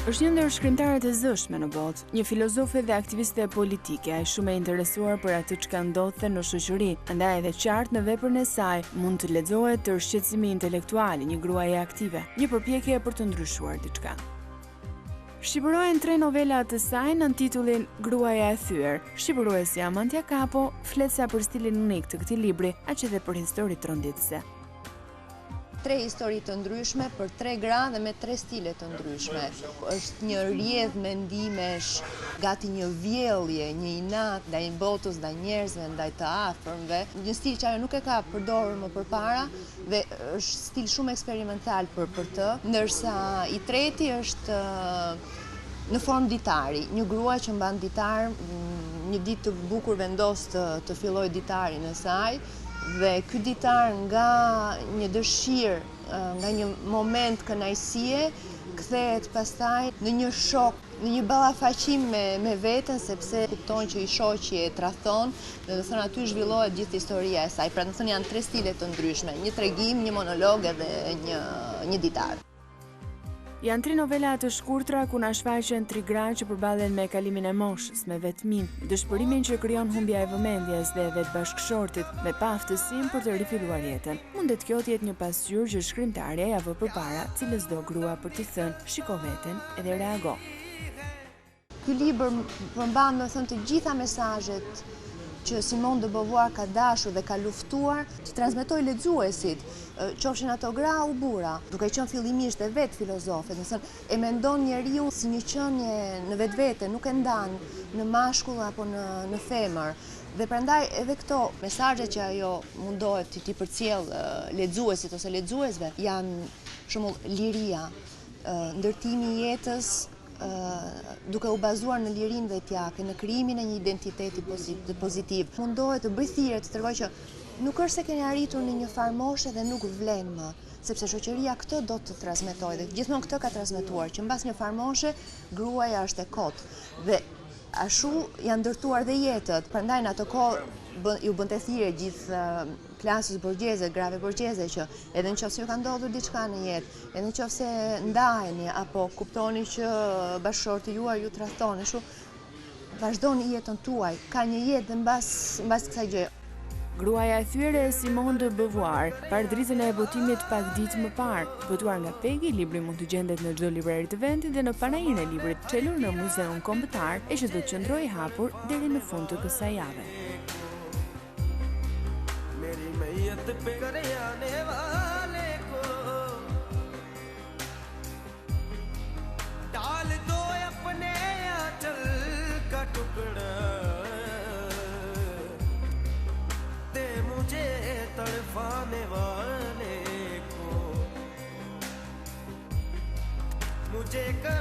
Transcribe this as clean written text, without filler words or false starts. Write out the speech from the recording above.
Është një ndër shkrimtarët e zëshme në botë, një filozofe dhe aktiviste politike, ai shumë e interesuar për atë çka ndodhte në shoqëri, andaj edhe qartë në veprën e saj mund të lexohet tërë shqetësimi intelektual, një gruaje aktive, një përpjekje për të ndryshuar diçka. Shqipërohen 3 novela të saj në titullin Gruaja e thyer. Shqipëruesi Amantia Capo flet sa për stilin unik të këtij libri, aq edhe për histori tronditëse. 3 histori të ndryshme për 3 gra dhe me 3 stile të ndryshme. Është një rrjedh mendimesh, gati një vjellje, një inat ndaj botës, ndaj njerëzve, ndaj të afërmve. Një stil që ajo nuk e ka përdorur më përpara dhe është stil shumë eksperimental për të, ndërsa i treti është në formë ditari, një grua që mban ditar, një ditë të bukur vendos të fillojë ditarin e saj. Dhe ky ditar nga një dëshirë, nga një moment kënaqësie, kthehet pastaj në një shok, në një ballafaqim me veten, sepse kupton që i shoqi e tradhton, dhe do thënë aty zhvillohet gjithë historia e saj. Pra do thënë janë 3 stile të ndryshme, një tregim, një monolog edhe një ditar. Janë 3 novela të shkurtra ku na shfaqen 3 gra që përballen me kalimin e moshës, me vetminë, dëshpërimin që krijon humbja e vëmendjes dhe vetbashkëshortit, me pa aftësinë për të rifilluar jetën. Mundet kjo të jetë një pasqyrë që shkrimtarja ja vë përpara cilës do grua për t'i thënë shiko veten edhe reago. Ky libër përmban, do thënë, të gjitha mesazhet që Simone de Beauvoir ka dashur dhe ka luftuar që transmetoj lexuesit, qofshin ato gra u burra, duke qenë fillimisht e vetë filozofe, do thënë e mendon njeriu si një qenie në vetvete, nuk e ndan në mashkull apo në femër. Dhe prandaj edhe këto mesazhe që ajo mundohet t'i përcjell lexuesit ose lexuesve janë për shembull liria, ndërtimi i jetës duke u bazuar në lirinë vetjake, në krijimin e një identiteti pozitiv. Mundohet të bëj thirrje të tregoj që nuk është se keni arritur në një farë moshe dhe nuk vlen më, sepse shoqëria këtë do të transmetojë dhe gjithmonë këtë ka transmetuar, që mbas një farë moshe gruaja është e kotë. Dhe ashtu janë ndërtuar dhe jetët. Prandaj në ato kohë ju bënte thirrje gjithë klasës borgjeze, grave borgjeze, që edhe nëse ju ka ndodhur diçka në jetë, edhe nëse ndaheni apo kuptoni që bashkëshorti juaj ju tradhton, ashtu vazhdoni jetën tuaj. Ka një jetë dhe mbas kësaj gjëje. Gruaja e thyer e Simone de Beauvoir, par dritën e botimit pak ditë më parë, votuar nga Peggy, libri mund të gjendet në çdo librari të vendit dhe në panainë e librit çelur në Muzeun Kombëtar, e që do të qëndrojë i hapur deri në fund të kësaj jave. पे कर आने वाले को डाल दो अपने आंचल का टुकड़ा दे मुझे तड़पाने वाले को मुझे कर